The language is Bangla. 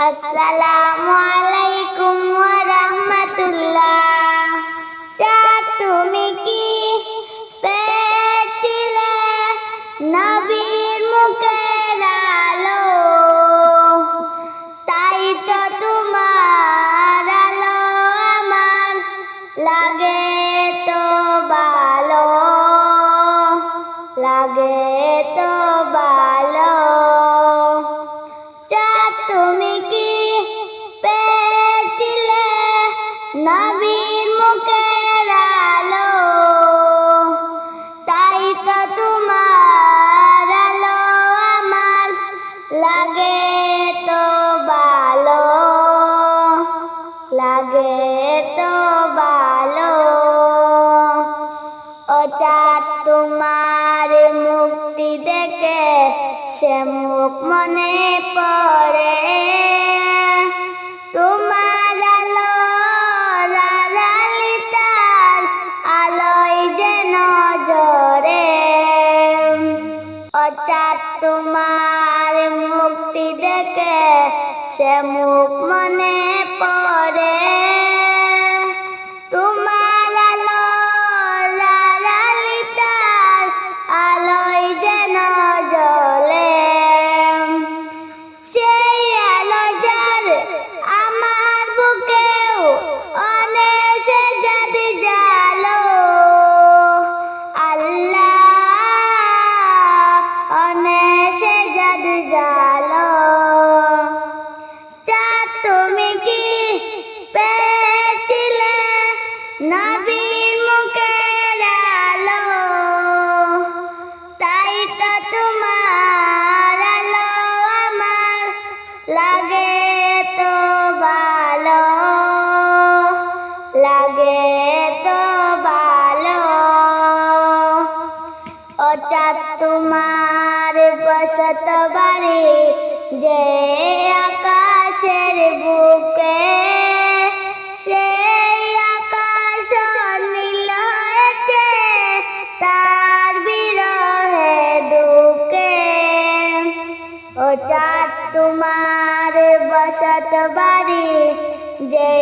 আসসালামু আলাইকুম ওয়া রাহমাতুল্লাহ। চাঁদ তুমি কি পেয়েছিলে নবীর মুখের আলো, তাই তো তোমার আলো আমার লাগে তো ভালো, লাগে তো ভালো। চাঁদ তুমি কি পেয়েছিলে নবীর মুখের আলো, তাই তো তোমার আলো আমার লাগে তো ভালো, লাগে তো ভালো। ও চাঁদ তোমার মুক্তি দেখে সে মুখ মনে পড়ে, তোমার আলো রারালি তার আলোয় যেন জ্বরে। ও চাঁদ তোমার মুক্তি দেখে সে মুখ মনে পড়ে, তোমার আলো রারালি তার আলোয় যেন জ্বলে। সেই আলো যার আমার বুকেও অনেশে যদি জালো, আল্লাহ অনেশে যদি জালো। চাঁদ তুমি কি পেয়েছিলে নবীর মুখের আলো, তাই তো তোমার আলো আমার লাগে তো ভালো, লাগে তো ভালো। ও চাঁদ তোমার বসত বাড়ি যে আকাশের বুকে, সেই আকাশ নীল হয়েছে তার বিরহে দুঃখে। ও চাঁদ তোমার বসত বাড়ি যে